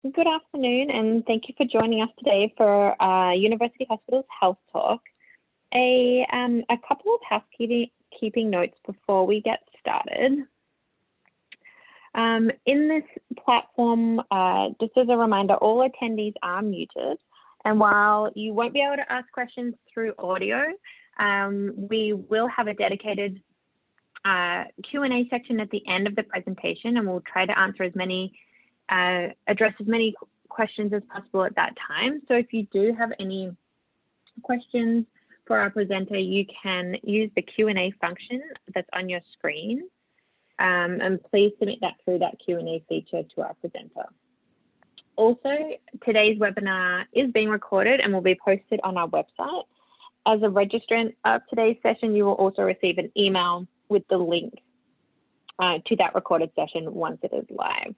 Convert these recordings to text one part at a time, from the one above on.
Good afternoon, and thank you for joining us today for University Hospital's Health Talk. A couple of housekeeping notes before we get started. In this platform, just as a reminder, all attendees are muted, and while you won't be able to ask questions through audio, we will have a dedicated Q&A section at the end of the presentation, and we'll try to answer address as many questions as possible at that time. So if you do have any questions for our presenter, you can use the Q&A function that's on your screen, and please submit that through that Q&A feature to our presenter. Also, today's webinar is being recorded and will be posted on our website. As a registrant of today's session, you will also receive an email with the link to that recorded session once it is live.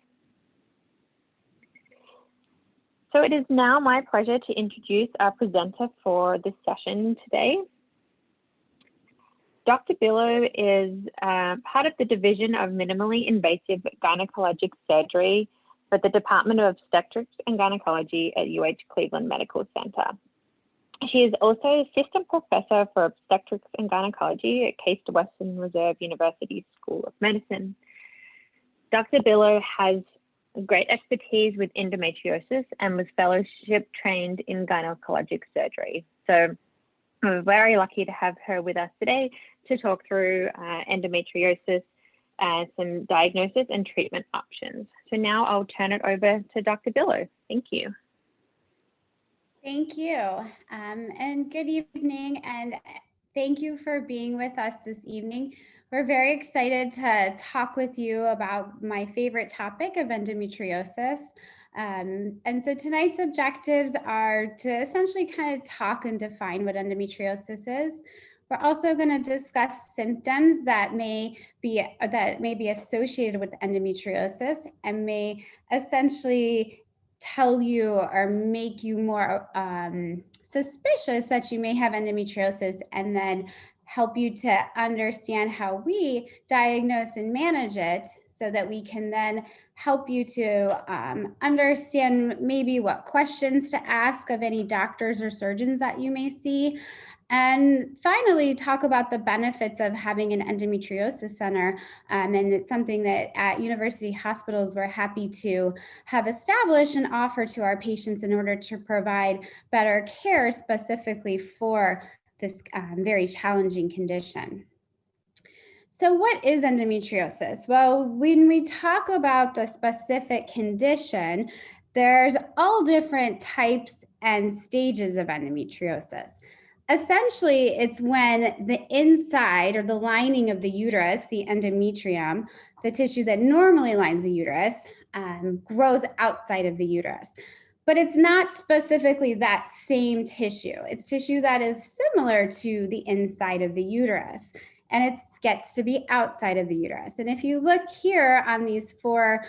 So it is now my pleasure to introduce our presenter for this session today. Dr. Billow is part of the Division of Minimally Invasive Gynecologic Surgery for the Department of Obstetrics and Gynecology at UH Cleveland Medical Center. She is also Assistant Professor for Obstetrics and Gynecology at Case Western Reserve University School of Medicine. Dr. Billow has great expertise with endometriosis and was fellowship trained in gynecologic surgery. So we're very lucky to have her with us today to talk through endometriosis, some diagnosis and treatment options. So now I'll turn it over to Dr. Billow. Thank you. Thank you, and good evening, and thank you for being with us this evening. We're very excited to talk with you about my favorite topic of endometriosis. And so tonight's objectives are to essentially kind of talk and define what endometriosis is. We're also going to discuss symptoms that may be associated with endometriosis and may essentially tell you or make you more suspicious that you may have endometriosis, and then help you to understand how we diagnose and manage it so that we can then help you to understand maybe what questions to ask of any doctors or surgeons that you may see. And finally, talk about the benefits of having an endometriosis center. And it's something that at university hospitals, we're happy to have established and offer to our patients in order to provide better care specifically for this very challenging condition. So what is endometriosis? Well, when we talk about the specific condition, there's all different types and stages of endometriosis. Essentially, it's when the inside or the lining of the uterus, the endometrium, the tissue that normally lines the uterus, grows outside of the uterus. But it's not specifically that same tissue. It's tissue that is similar to the inside of the uterus, and it gets to be outside of the uterus. And if you look here on these four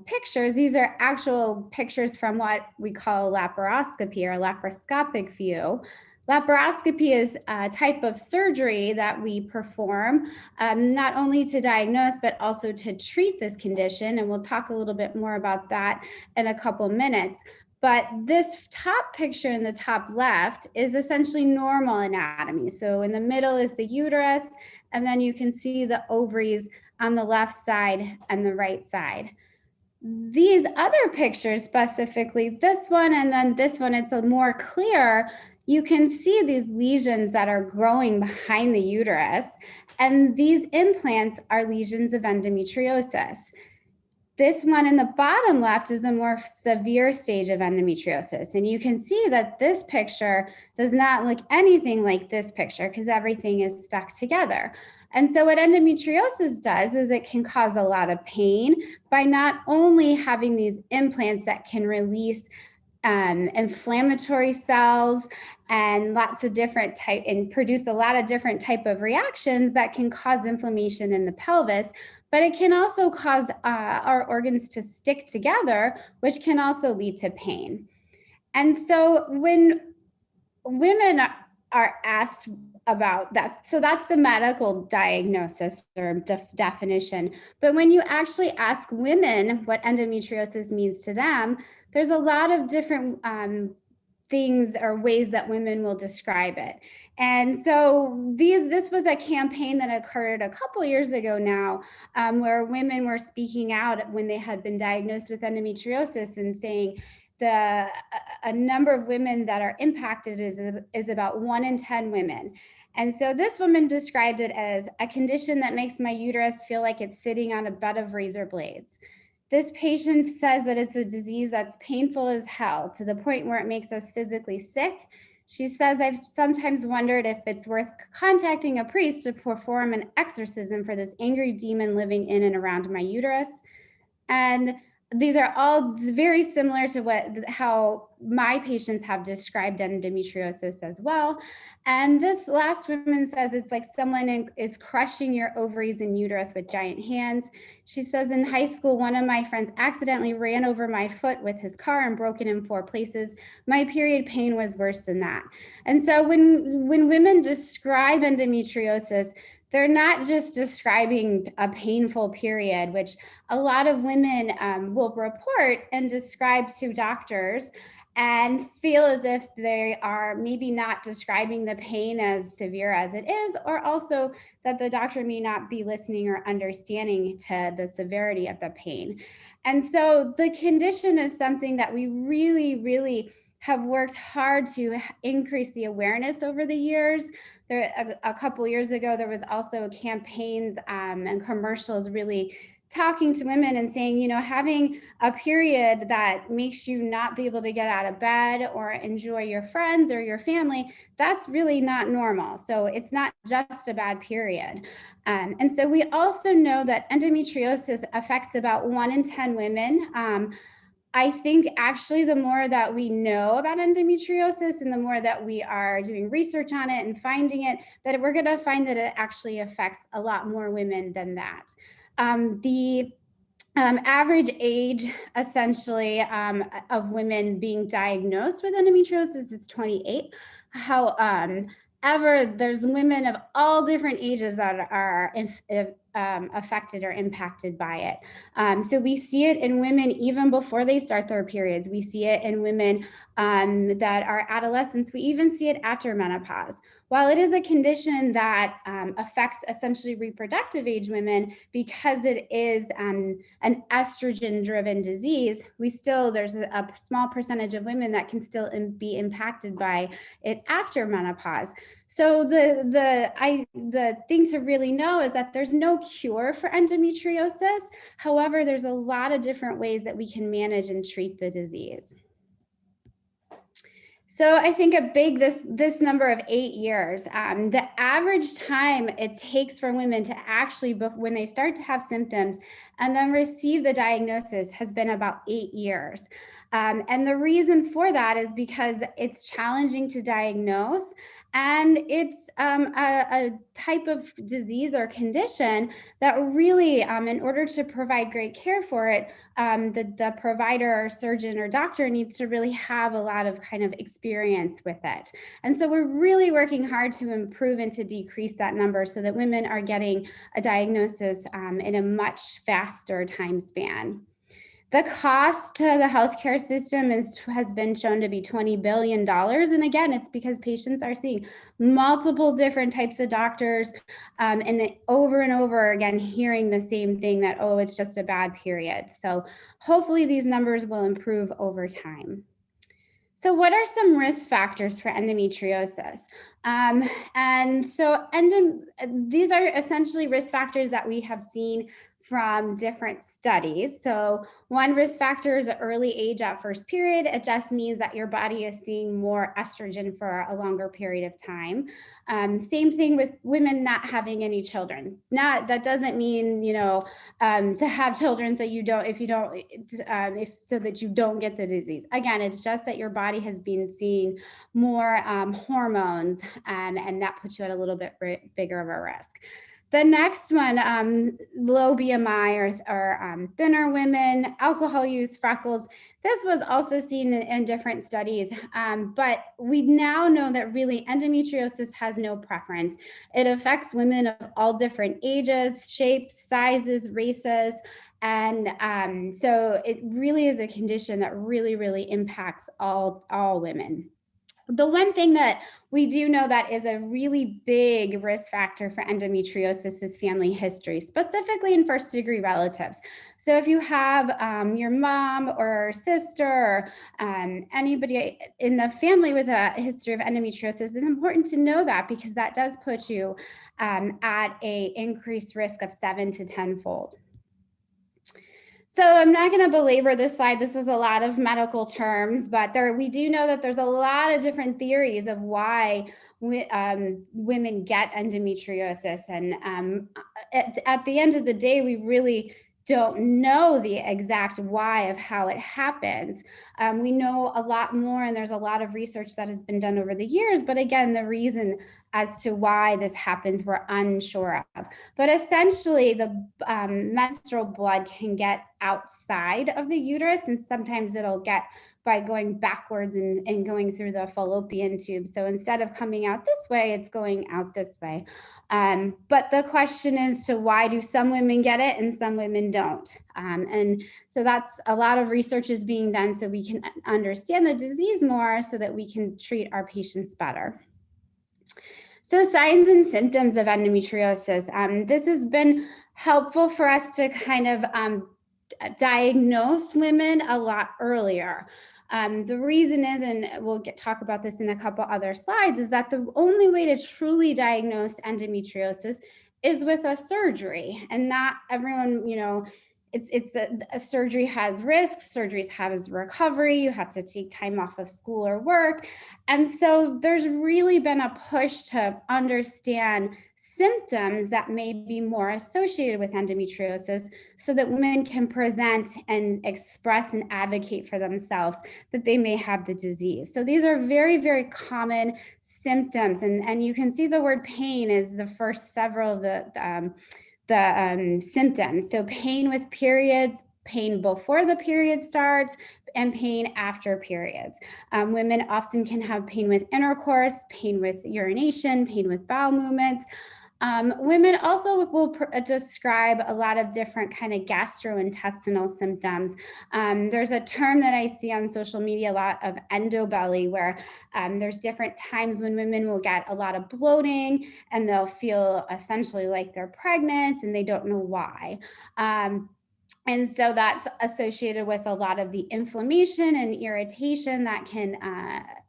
pictures, these are actual pictures from what we call laparoscopy or laparoscopic view. Laparoscopy is a type of surgery that we perform not only to diagnose, but also to treat this condition. And we'll talk a little bit more about that in a couple minutes. But this top picture in the top left is essentially normal anatomy. So in the middle is the uterus, and then you can see the ovaries on the left side and the right side. These other pictures, specifically this one and then this one, it's a more clear. You can see these lesions that are growing behind the uterus, and these implants are lesions of endometriosis. This one in the bottom left is the more severe stage of endometriosis, and you can see that this picture does not look anything like this picture because everything is stuck together. And so what endometriosis does is it can cause a lot of pain by not only having these implants that can release inflammatory cells and lots of different type and produce a lot of different type of reactions that can cause inflammation in the pelvis, but it can also cause our organs to stick together, which can also lead to pain. And so when women are asked about that. So that's the medical diagnosis or definition. But when you actually ask women what endometriosis means to them, there's a lot of different things or ways that women will describe it. And so this was a campaign that occurred a couple years ago now, where women were speaking out when they had been diagnosed with endometriosis and saying a number of women that are impacted is about 1 in 10 women. And so this woman described it as a condition that makes my uterus feel like it's sitting on a bed of razor blades. This patient says that it's a disease that's painful as hell, to the point where it makes us physically sick. She says, I've sometimes wondered if it's worth contacting a priest to perform an exorcism for this angry demon living in and around my uterus. And these are all very similar to how my patients have described endometriosis as well. And this last woman says it's like someone is crushing your ovaries and uterus with giant hands. She says, in high school, one of my friends accidentally ran over my foot with his car and broke it in 4 places. My period pain was worse than that. And so when women describe endometriosis, they're not just describing a painful period, which a lot of women will report and describe to doctors and feel as if they are maybe not describing the pain as severe as it is, or also that the doctor may not be listening or understanding to the severity of the pain. And so the condition is something that we really, really have worked hard to increase the awareness over the years. A couple years ago, there was also campaigns and commercials really talking to women and saying, you know, having a period that makes you not be able to get out of bed or enjoy your friends or your family, that's really not normal. So it's not just a bad period. And so we also know that endometriosis affects about 1 in 10 women. I think actually the more that we know about endometriosis and the more that we are doing research on it and finding it, that we're going to find that it actually affects a lot more women than that. The average age, essentially, of women being diagnosed with endometriosis is 28. However, there's women of all different ages that are affected or impacted by it. So we see it in women even before they start their periods. We see it in women that are adolescents. We even see it after menopause. While it is a condition that affects essentially reproductive age women, because it is an estrogen-driven disease, there's a small percentage of women that can still be impacted by it after menopause. So the thing to really know is that there's no cure for endometriosis. However, there's a lot of different ways that we can manage and treat the disease. So I think this number of 8 years, the average time it takes for women to actually, when they start to have symptoms and then receive the diagnosis, has been about 8 years. And the reason for that is because it's challenging to diagnose, and it's a type of disease or condition that really, in order to provide great care for it, the provider or surgeon or doctor needs to really have a lot of kind of experience with it. And so we're really working hard to improve and to decrease that number so that women are getting a diagnosis in a much faster time span. The cost to the healthcare system has been shown to be $20 billion. And again, it's because patients are seeing multiple different types of doctors and over again, hearing the same thing that, oh, it's just a bad period. So hopefully these numbers will improve over time. So what are some risk factors for endometriosis? And so these are essentially risk factors that we have seen from different studies. So one risk factor is early age at first period. It just means that your body is seeing more estrogen for a longer period of time. Same thing with women not having any children. That doesn't mean, you know, to have children so that you don't get the disease. Again, it's just that your body has been seeing more hormones, and that puts you at a little bit bigger of a risk. The next one, low BMI or thinner women, alcohol use, freckles. This was also seen in different studies, but we now know that really endometriosis has no preference. It affects women of all different ages, shapes, sizes, races, and so it really is a condition that really impacts all women. The one thing that we do know that is a really big risk factor for endometriosis is family history, specifically in first-degree relatives. So if you have your mom or sister or anybody in the family with a history of endometriosis, it's important to know that, because that does put you at an increased risk of 7 to 10-fold. So I'm not going to belabor this slide. This is a lot of medical terms, but we do know that there's a lot of different theories of why women get endometriosis. And at the end of the day, we really don't know the exact why of how it happens. We know a lot more, and there's a lot of research that has been done over the years. But again, the reason as to why this happens, we're unsure of. But essentially, the menstrual blood can get outside of the uterus, and sometimes it'll get by going backwards and going through the fallopian tube. So instead of coming out this way, it's going out this way. But the question is to why do some women get it and some women don't? And so that's a lot of research is being done so we can understand the disease more so that we can treat our patients better. So signs and symptoms of endometriosis. This has been helpful for us to kind of diagnose women a lot earlier. The reason is, and we'll talk about this in a couple other slides, is that the only way to truly diagnose endometriosis is with a surgery, and not everyone, it's a surgery has risks. Surgeries have recovery. You have to take time off of school or work. And so there's really been a push to understand symptoms that may be more associated with endometriosis so that women can present and express and advocate for themselves that they may have the disease. So these are very common symptoms. And you can see the word pain is the first several of the symptoms. So pain with periods, pain before the period starts, and pain after periods. Women often can have pain with intercourse, pain with urination, pain with bowel movements. Women also will describe a lot of different kind of gastrointestinal symptoms. There's a term that I see on social media a lot of endobelly, where there's different times when women will get a lot of bloating and they'll feel essentially like they're pregnant and they don't know why. And so that's associated with a lot of the inflammation and irritation that can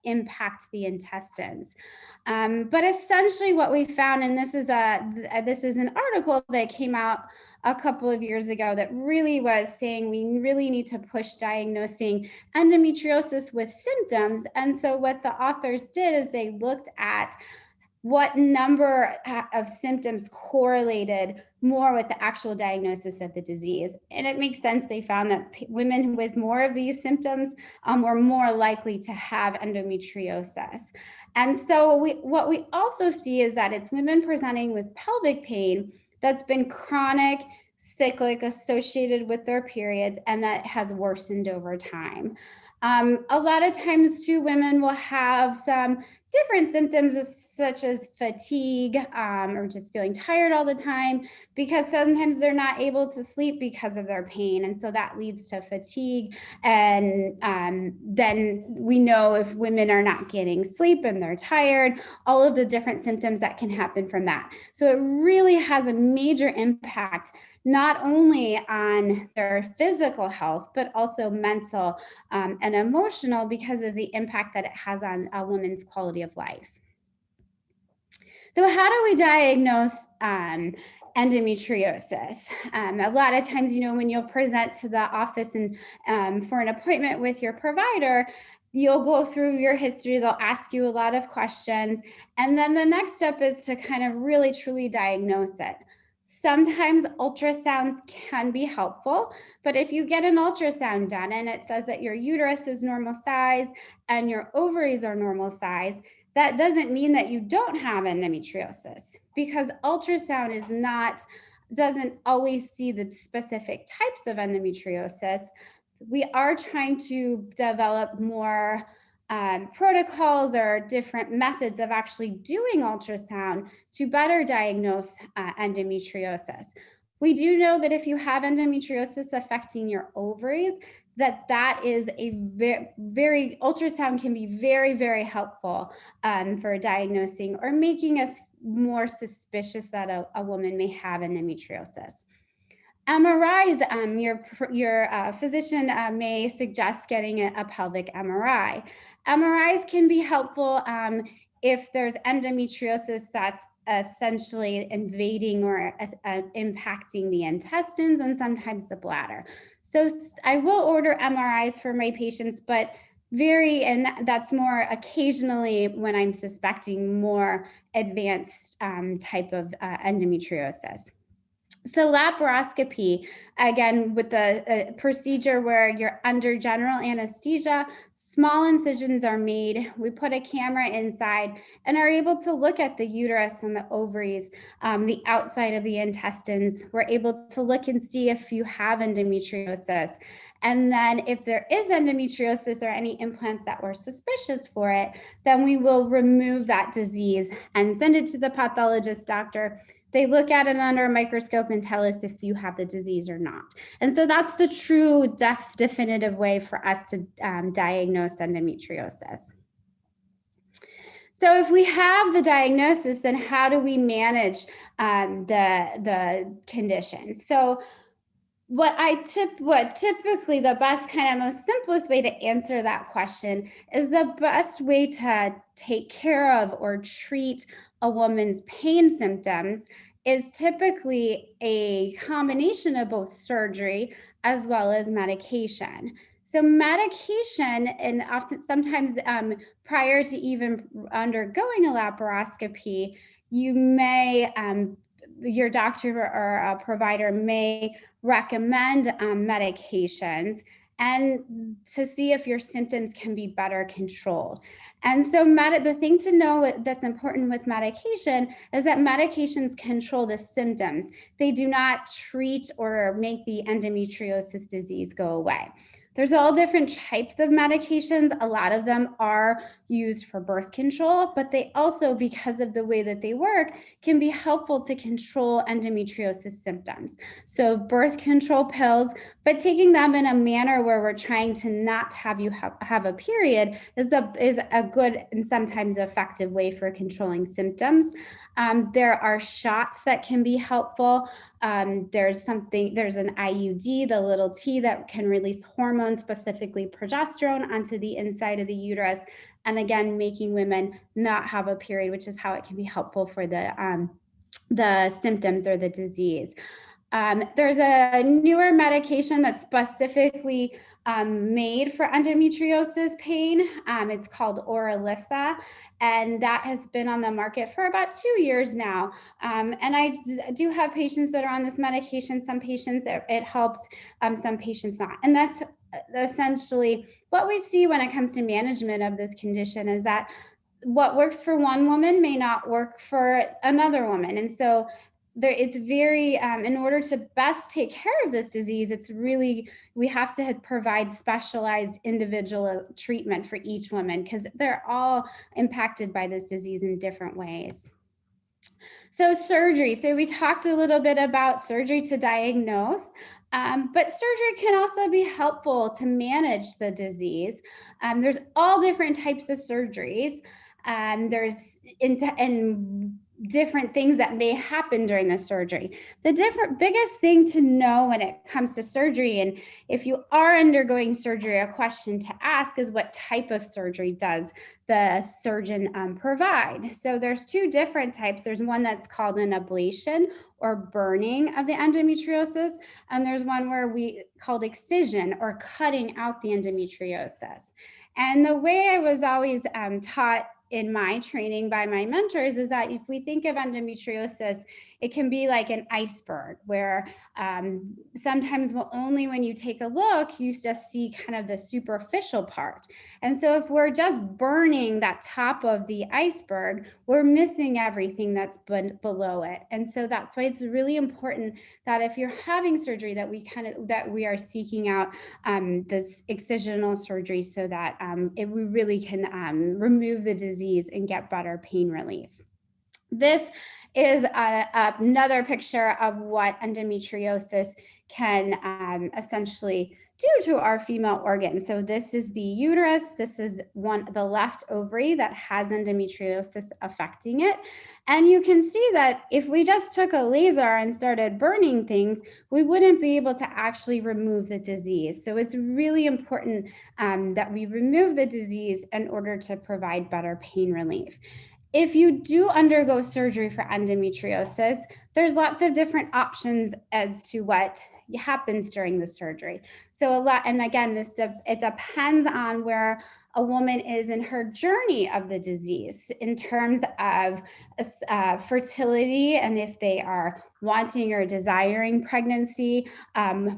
impact the intestines. But essentially what we found, and this is an article that came out a couple of years ago that really was saying we really need to push diagnosing endometriosis with symptoms. And so what the authors did is they looked at what number of symptoms correlated more with the actual diagnosis of the disease. And it makes sense. They found that women with more of these symptoms were more likely to have endometriosis. And so what we also see is that it's women presenting with pelvic pain that's been chronic, cyclic, associated with their periods, and that has worsened over time. A lot of times too, women will have some different symptoms such as fatigue or just feeling tired all the time, because sometimes they're not able to sleep because of their pain. And so that leads to fatigue. And then we know if women are not getting sleep and they're tired, all of the different symptoms that can happen from that. So it really has a major impact, not only on their physical health, but also mental and emotional, because of the impact that it has on a woman's quality of life. So how do we diagnose endometriosis? A lot of times, when you'll present to the office and for an appointment with your provider, you'll go through your history. They'll ask you a lot of questions. And then the next step is to kind of really truly diagnose it. Sometimes ultrasounds can be helpful, but if you get an ultrasound done and it says that your uterus is normal size and your ovaries are normal size, that doesn't mean that you don't have endometriosis, because ultrasound doesn't always see the specific types of endometriosis. We are trying to develop more protocols or different methods of actually doing ultrasound to better diagnose endometriosis. We do know that if you have endometriosis affecting your ovaries, that is a very ultrasound can be very, very helpful for diagnosing or making us more suspicious that a woman may have endometriosis. MRIs, your physician may suggest getting a pelvic MRI. MRIs can be helpful if there's endometriosis that's essentially invading or impacting the intestines and sometimes the bladder. So I will order MRIs for my patients, but and that's more occasionally when I'm suspecting more advanced type of endometriosis. So laparoscopy, again, with the procedure where you're under general anesthesia, small incisions are made. We put a camera inside and are able to look at the uterus and the ovaries, the outside of the intestines. We're able to look and see if you have endometriosis. And then if there is endometriosis or any implants that were suspicious for it, then we will remove that disease and send it to the pathologist doctor. They look at it under a microscope and tell us if you have the disease or not. And so that's the true definitive way for us to diagnose endometriosis. So if we have the diagnosis, then how do we manage the condition? So what typically the best kind of most simplest way to answer that question is the best way to take care of or treat a woman's pain symptoms is typically a combination of both surgery as well as medication. So medication, and often sometimes prior to even undergoing a laparoscopy, you may your doctor or a provider may recommend medications and to see if your symptoms can be better controlled. And so the thing to know that's important with medication is that medications control the symptoms. They do not treat or make the endometriosis disease go away. There's all different types of medications. A lot of them are used for birth control, but they also, because of the way that they work, can be helpful to control endometriosis symptoms. So birth control pills, but taking them in a manner where we're trying to not have you have a period is a good and sometimes effective way for controlling symptoms. There are shots that can be helpful. There's an IUD, the little T, that can release hormones, specifically progesterone, onto the inside of the uterus. And again, making women not have a period, which is how it can be helpful for the symptoms or the disease. There's a newer medication that's specifically made for endometriosis pain. It's called Orilissa, and that has been on the market for about 2 years now. And I do have patients that are on this medication. Some patients it helps, some patients not. And that's essentially what we see when it comes to management of this condition, is that what works for one woman may not work for another woman. And so it's very, in order to best take care of this disease, we have to provide specialized individual treatment for each woman, because they're all impacted by this disease in different ways. So surgery. So we talked a little bit about surgery to diagnose, but surgery can also be helpful to manage the disease. There's all different types of surgeries. There's different things that may happen during the surgery. The biggest thing to know when it comes to surgery, and if you are undergoing surgery, a question to ask is, what type of surgery does the surgeon provide? So there's two different types. There's one that's called an ablation or burning of the endometriosis, and there's one where we called excision or cutting out the endometriosis. And the way I was always taught in my training by my mentors is that if we think of endometriosis, it can be like an iceberg where sometimes only when you take a look, you just see kind of the superficial part. And so if we're just burning that top of the iceberg, we're missing everything that's below it. And so that's why it's really important that if you're having surgery, that we are seeking out this excisional surgery so that we really can remove the disease and get better pain relief. This is another picture of what endometriosis can essentially do to our female organs. So this is the uterus. This is the left ovary that has endometriosis affecting it. And you can see that if we just took a laser and started burning things, we wouldn't be able to actually remove the disease. So it's really important that we remove the disease in order to provide better pain relief. If you do undergo surgery for endometriosis, there's lots of different options as to what happens during the surgery. So and again, it depends on where a woman is in her journey of the disease in terms of fertility, and if they are wanting or desiring pregnancy,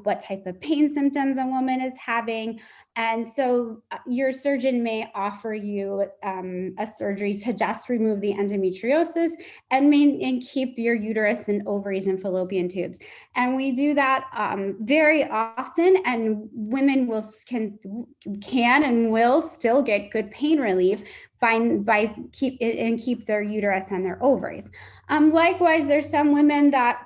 what type of pain symptoms a woman is having. And so your surgeon may offer you a surgery to just remove the endometriosis and keep your uterus and ovaries and fallopian tubes. And we do that very often, and women can and will still get good pain relief by keep their uterus and their ovaries. Likewise, there's some women that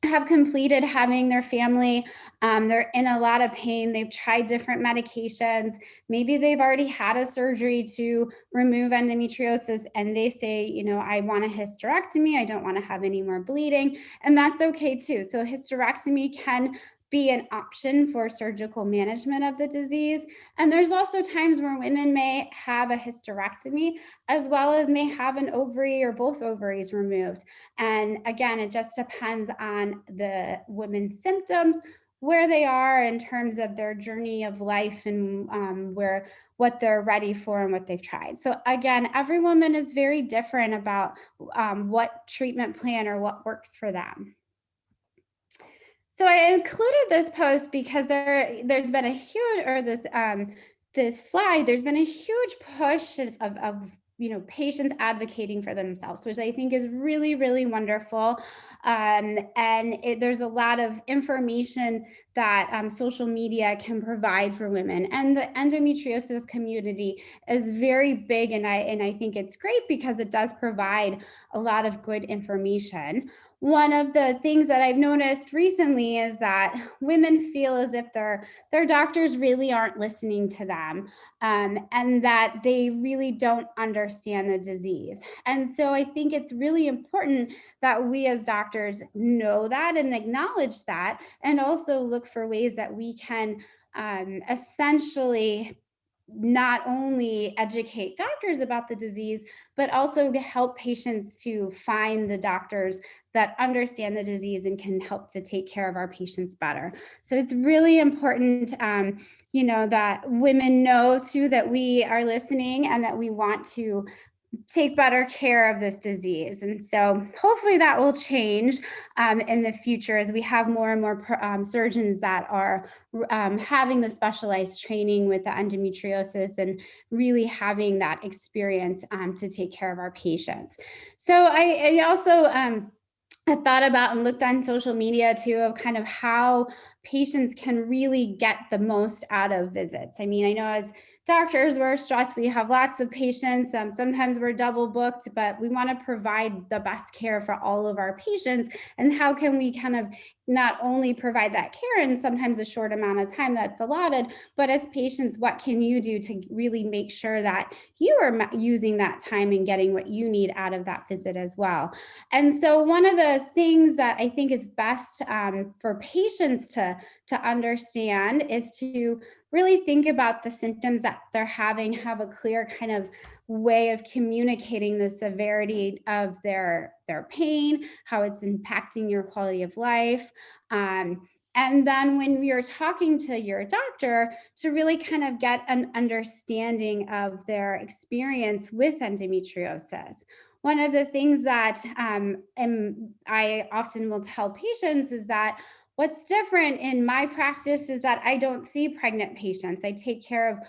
have completed having their family. They're in a lot of pain. They've tried different medications. Maybe they've already had a surgery to remove endometriosis, and they say, you know, I want a hysterectomy. I don't want to have any more bleeding. And that's okay too. So hysterectomy can be an option for surgical management of the disease. And there's also times where women may have a hysterectomy as well as may have an ovary or both ovaries removed. And again, it just depends on the woman's symptoms, where they are in terms of their journey of life, and what they're ready for and what they've tried. So again, every woman is very different about what treatment plan or what works for them. So I included this post because there's been a huge, or this slide, there's been a huge push of patients advocating for themselves, which I think is really, really wonderful. There's a lot of information that social media can provide for women, and the endometriosis community is very big, and I think it's great because it does provide a lot of good information. One of the things that I've noticed recently is that women feel as if their doctors really aren't listening to them, and that they really don't understand the disease. And so I think it's really important that we as doctors know that and acknowledge that, and also look for ways that we can essentially not only educate doctors about the disease, but also to help patients to find the doctors that understand the disease and can help to take care of our patients better. So it's really important, that women know too that we are listening and that we want to take better care of this disease. And so hopefully that will change in the future as we have more and more surgeons that are having the specialized training with the endometriosis and really having that experience to take care of our patients. So I also I thought about and looked on social media too of kind of how patients can really get the most out of visits. I mean, I know as doctors, we're stressed. We have lots of patients. Sometimes we're double booked, but we want to provide the best care for all of our patients. And how can we kind of not only provide that care in sometimes a short amount of time that's allotted, but as patients, what can you do to really make sure that you are using that time and getting what you need out of that visit as well? And so one of the things that I think is best for patients to understand is to really think about the symptoms that they're having, have a clear kind of way of communicating the severity of their pain, how it's impacting your quality of life, And then when you're talking to your doctor, to really kind of get an understanding of their experience with endometriosis. One of the things that I often will tell patients is that what's different in my practice is that I don't see pregnant patients. I take care of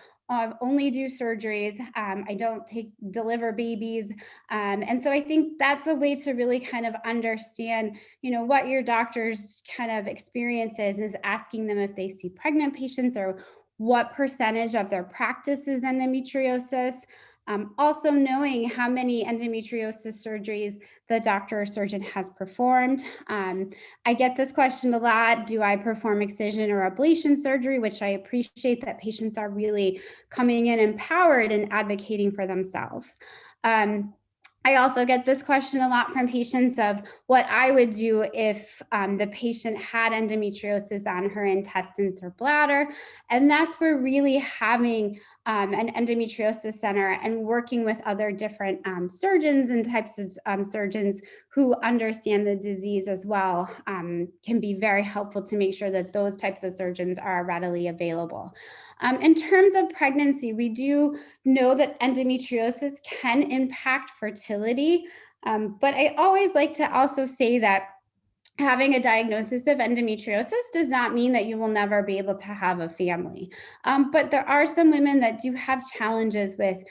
only do surgeries. I don't deliver babies. And so I think that's a way to really kind of understand, what your doctor's kind of experience is asking them if they see pregnant patients or what percentage of their practice is endometriosis. Also knowing how many endometriosis surgeries the doctor or surgeon has performed. I get this question a lot. Do I perform excision or ablation surgery? Which I appreciate that patients are really coming in empowered and advocating for themselves. I also get this question a lot from patients of what I would do if the patient had endometriosis on her intestines or bladder. And that's where really having an endometriosis center and working with other different surgeons and types of surgeons who understand the disease as well can be very helpful to make sure that those types of surgeons are readily available. In terms of pregnancy, we do know that endometriosis can impact fertility, but I always like to also say that having a diagnosis of endometriosis does not mean that you will never be able to have a family. But there are some women that do have challenges with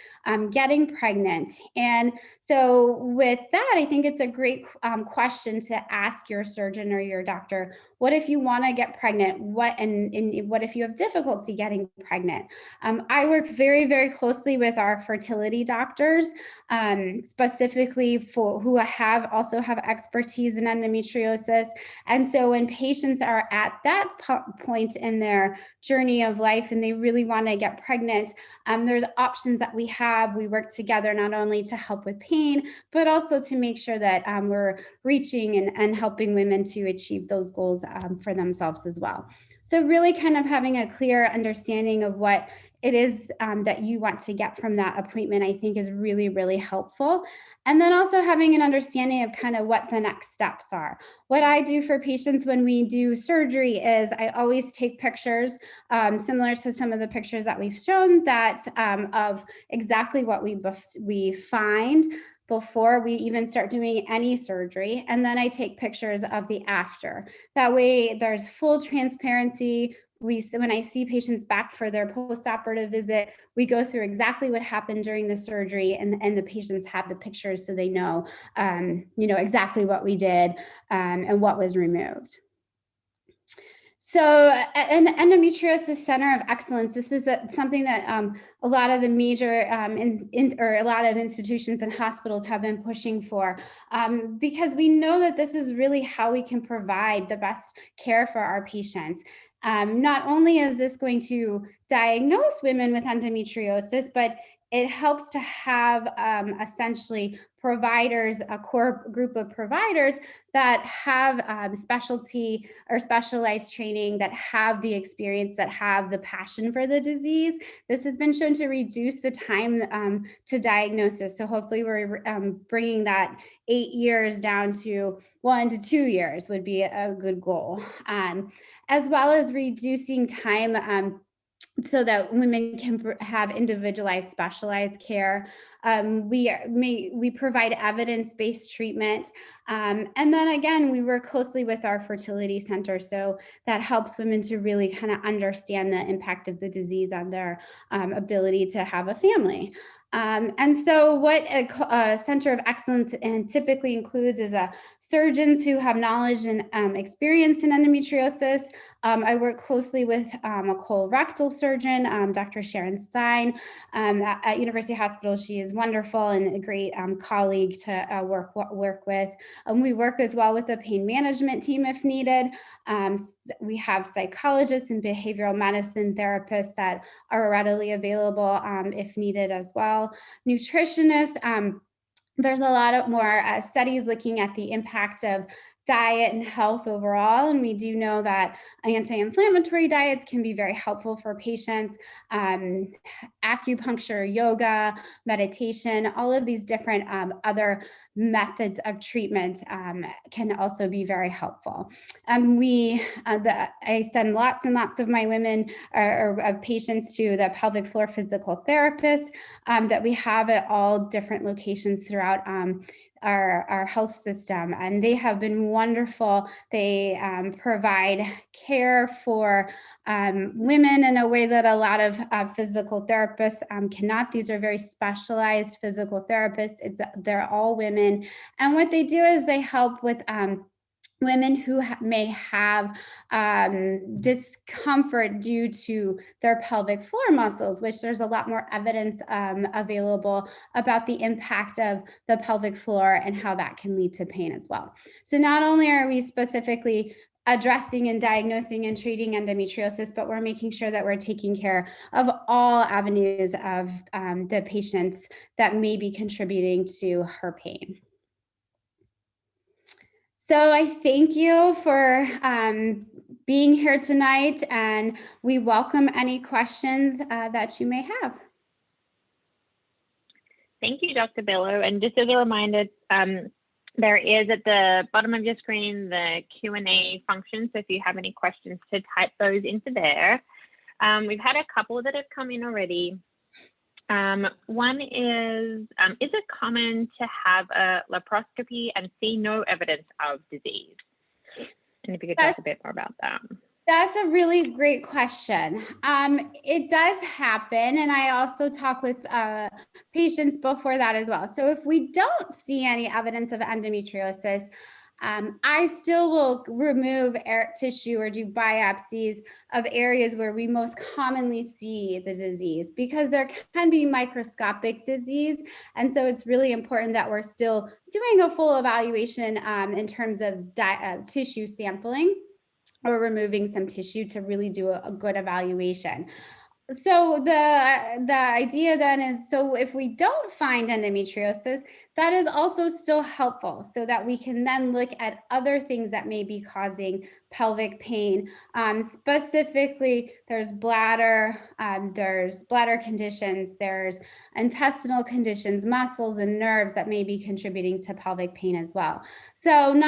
getting pregnant. And so with that, I think it's a great question to ask your surgeon or your doctor, what if you want to get pregnant? What if you have difficulty getting pregnant? I work very, very closely with our fertility doctors, specifically for who also have expertise in endometriosis. And so when patients are at that point in their journey of life and they really want to get pregnant, there's options that we have. We work together not only to help with pain, but also to make sure that we're reaching and helping women to achieve those goals for themselves as well. So really kind of having a clear understanding of what it is that you want to get from that appointment, I think is really, really helpful. And then also having an understanding of kind of what the next steps are. What I do for patients when we do surgery is I always take pictures similar to some of the pictures that we've shown that of exactly what we find before we even start doing any surgery. And then I take pictures of the after. That way there's full transparency. When I see patients back for their post-operative visit, we go through exactly what happened during the surgery, and the patients have the pictures so they know, exactly what we did and what was removed. So an endometriosis center of excellence, this is something that a lot of the major or a lot of institutions and hospitals have been pushing for because we know that this is really how we can provide the best care for our patients. Not only is this going to diagnose women with endometriosis, but it helps to have essentially providers, a core group of providers that have specialty or specialized training, that have the experience, that have the passion for the disease. This has been shown to reduce the time to diagnosis. So hopefully we're bringing that 8 years down to 1 to 2 years would be a good goal, as well as reducing time so that women can have individualized, specialized care. We provide evidence-based treatment. And then again, we work closely with our fertility center. So that helps women to really kind of understand the impact of the disease on their ability to have a family. And so what a center of excellence typically includes is surgeons who have knowledge and experience in endometriosis. I work closely with a colorectal surgeon, Dr. Sharon Stein, at University Hospital. She is wonderful and a great colleague to work with. We work as well with the pain management team if needed. We have psychologists and behavioral medicine therapists that are readily available if needed as well. Nutritionists, there's a lot of more studies looking at the impact of diet and health overall. And we do know that anti-inflammatory diets can be very helpful for patients. Acupuncture, yoga, meditation, all of these different other methods of treatment can also be very helpful. I send lots and lots of my women or of patients to the pelvic floor physical therapist that we have at all different locations throughout our health system, and they have been wonderful. They provide care for women in a way that a lot of physical therapists cannot. These are very specialized physical therapists. They're all women, and what they do is they help with women who may have discomfort due to their pelvic floor muscles, which there's a lot more evidence available about the impact of the pelvic floor and how that can lead to pain as well. So not only are we specifically addressing and diagnosing and treating endometriosis, but we're making sure that we're taking care of all avenues of the patients that may be contributing to her pain. So I thank you for being here tonight, and we welcome any questions that you may have. Thank you, Dr. Bello. And just as a reminder, there is at the bottom of your screen the Q&A function. So if you have any questions, to type those into there. We've had a couple that have come in already. One is it common to have a laparoscopy and see no evidence of disease? And if you could talk a bit more about that. That's a really great question. It does happen, and I also talk with patients before that as well. So if we don't see any evidence of endometriosis, I still will remove tissue or do biopsies of areas where we most commonly see the disease, because there can be microscopic disease. And so it's really important that we're still doing a full evaluation in terms of tissue sampling or removing some tissue to really do a good evaluation. So the idea then is, so if we don't find endometriosis, that is also still helpful, so that we can then look at other things that may be causing pelvic pain. Specifically, there's bladder conditions, there's intestinal conditions, muscles and nerves that may be contributing to pelvic pain as well. So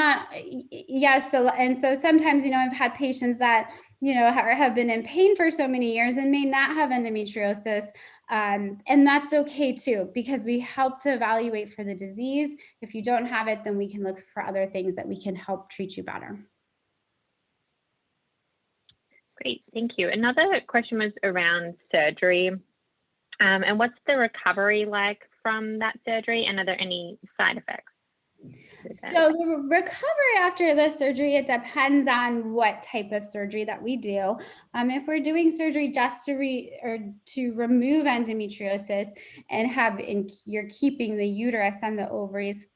so sometimes, I've had patients that have been in pain for so many years and may not have endometriosis. And that's okay too, because we help to evaluate for the disease. If you don't have it, then we can look for other things that we can help treat you better. Great, thank you. Another question was around surgery. And what's the recovery like from that surgery, and are there any side effects? So the recovery after the surgery, it depends on what type of surgery that we do. If we're doing surgery just to remove endometriosis and you're keeping the uterus and the ovaries,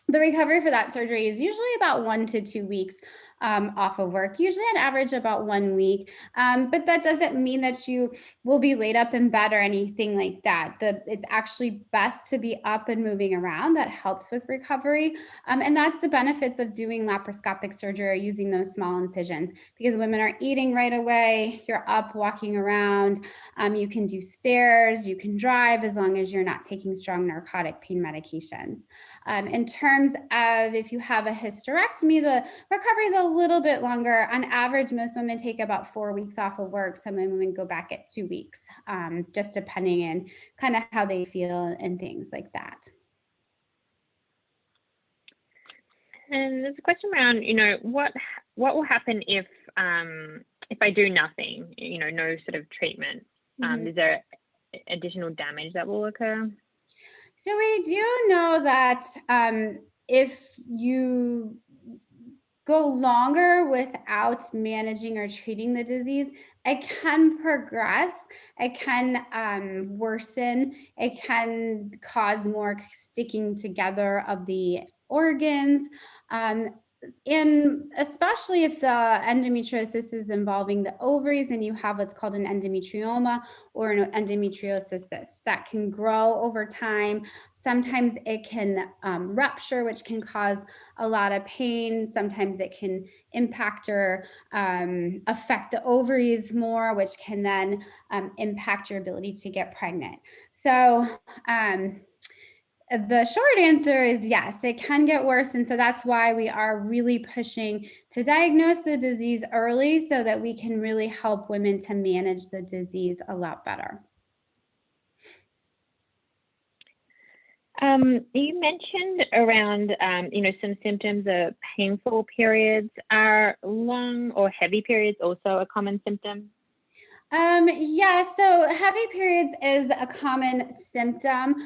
the recovery for that surgery is usually about 1 to 2 weeks off of work, usually on average about 1 week. But that doesn't mean that you will be laid up in bed or anything like that. It's actually best to be up and moving around. That helps with recovery. And that's the benefits of doing laparoscopic surgery or using those small incisions, because women are eating right away, you're up walking around, you can do stairs, you can drive, as long as you're not taking strong narcotic pain medications. In terms of if you have a hysterectomy, the recovery is a little bit longer. On average, most women take about 4 weeks off of work. Some women go back at 2 weeks, just depending on kind of how they feel and things like that. And there's a question around, what will happen if I do nothing, no sort of treatment? Is there additional damage that will occur? So we do know that if you go longer without managing or treating the disease, it can progress, it can worsen, it can cause more sticking together of the organs. And especially if the endometriosis is involving the ovaries and you have what's called an endometrioma or an endometriosis cyst that can grow over time. Sometimes it can rupture, which can cause a lot of pain. Sometimes it can impact or affect the ovaries more, which can then impact your ability to get pregnant. So the short answer is yes, it can get worse. And so that's why we are really pushing to diagnose the disease early so that we can really help women to manage the disease a lot better. You mentioned around, some symptoms of painful periods. Are long or heavy periods also a common symptom? Yeah, so heavy periods is a common symptom.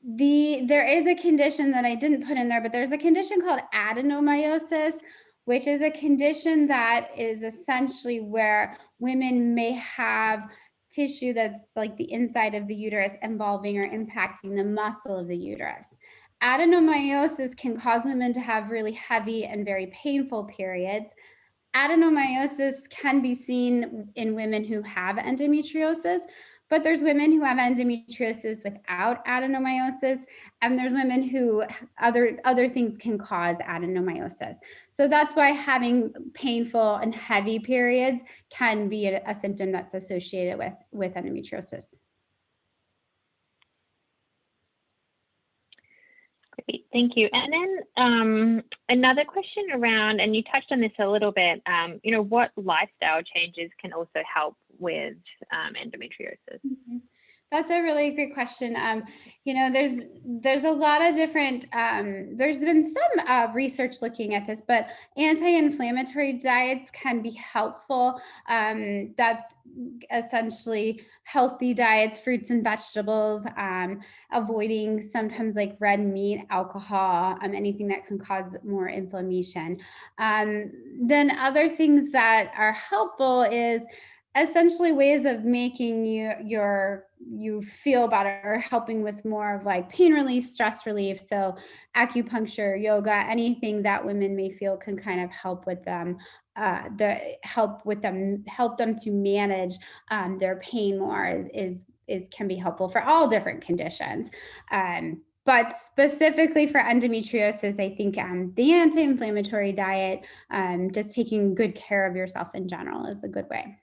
There is a condition that I didn't put in there, but there's a condition called adenomyosis, which is a condition that is essentially where women may have tissue that's like the inside of the uterus involving or impacting the muscle of the uterus. Adenomyosis can cause women to have really heavy and very painful periods. Adenomyosis can be seen in women who have endometriosis, but there's women who have endometriosis without adenomyosis, and there's women who other things can cause adenomyosis. So that's why having painful and heavy periods can be a symptom that's associated with endometriosis. Great, thank you. And then another question around, and you touched on this a little bit, what lifestyle changes can also help with endometriosis? Mm-hmm. That's a really great question. There's a lot of different, there's been some research looking at this, but anti-inflammatory diets can be helpful. That's essentially healthy diets, fruits and vegetables, avoiding sometimes like red meat, alcohol, anything that can cause more inflammation. Then other things that are helpful is essentially ways of making you feel better, helping with more of like pain relief, stress relief. So acupuncture, yoga, anything that women may feel can kind of help with them, help them to manage their pain more can be helpful for all different conditions. But specifically for endometriosis, I think the anti-inflammatory diet, just taking good care of yourself in general is a good way.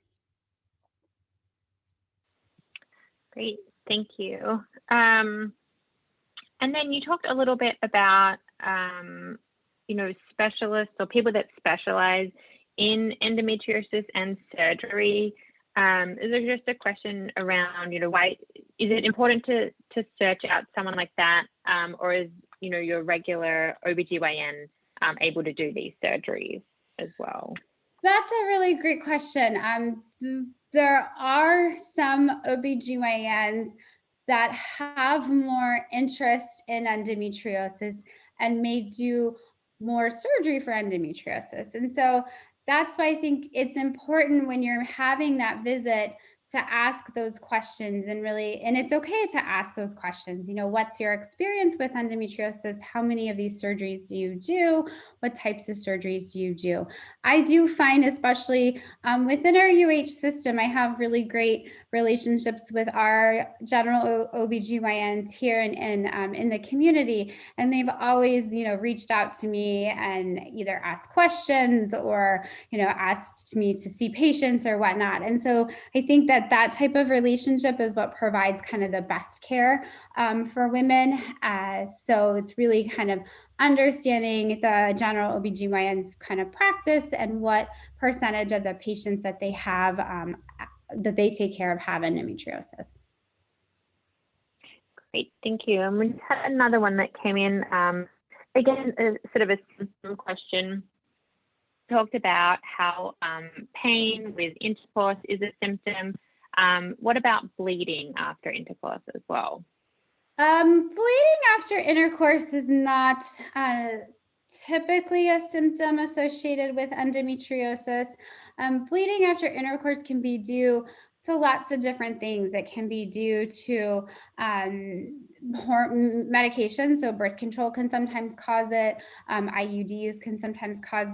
Great, thank you. And then you talked a little bit about, specialists or people that specialize in endometriosis and surgery. Is there just a question around, why is it important to search out someone like that, or is, your regular OBGYN able to do these surgeries as well? That's a really great question. There are some OBGYNs that have more interest in endometriosis and may do more surgery for endometriosis. And so that's why I think it's important when you're having that visit to ask those questions and it's okay to ask those questions. What's your experience with endometriosis? How many of these surgeries do you do? What types of surgeries do you do? I do find, especially within our UH system, I have really great relationships with our general OBGYNs here in the community. And they've always, reached out to me and either asked questions or, asked me to see patients or whatnot. And so I think that type of relationship is what provides kind of the best care for women. So it's really kind of understanding the general OBGYN's kind of practice and what percentage of the patients that they have that they take care of have endometriosis. Great, thank you. And we had another one that came in, again, sort of a symptom question. Talked about how pain with intercourse is a symptom. What about bleeding after intercourse as well? Bleeding after intercourse is not typically a symptom associated with endometriosis. Bleeding after intercourse can be due So lots of different things. It can be due to medication. So birth control can sometimes cause it. IUDs can sometimes cause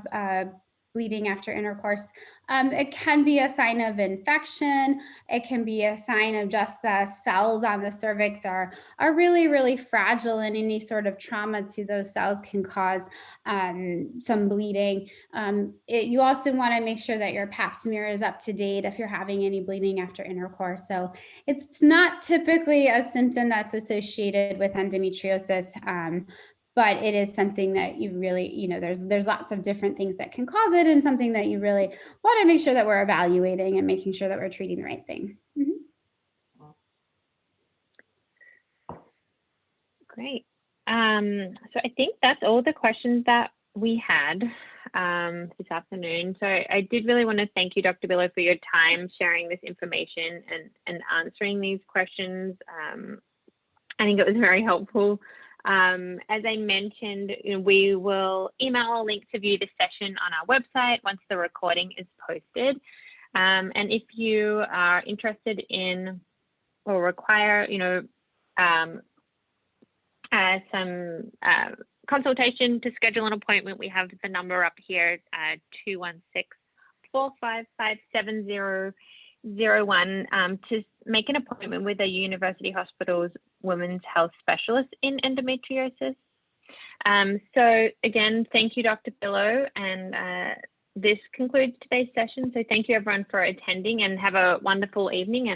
bleeding after intercourse. It can be a sign of infection. It can be a sign of just the cells on the cervix are really, really fragile, and any sort of trauma to those cells can cause some bleeding. You also want to make sure that your pap smear is up to date if you're having any bleeding after intercourse. So it's not typically a symptom that's associated with endometriosis, but it is something that you really, there's lots of different things that can cause it, and something that you really want to make sure that we're evaluating and making sure that we're treating the right thing. Great. So I think that's all the questions that we had this afternoon. So I did really want to thank you, Dr. Billow, for your time sharing this information and answering these questions. I think it was very helpful. As I mentioned, we will email a link to view the session on our website once the recording is posted. And if you are interested in or require, some consultation to schedule an appointment, we have the number up here, 216-455-7001, to make an appointment with a University Hospital's Women's Health Specialist in endometriosis. So again, thank you, Dr. Billow, and this concludes today's session. So thank you everyone for attending, and have a wonderful evening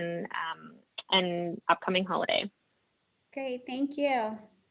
and upcoming holiday. Great, thank you.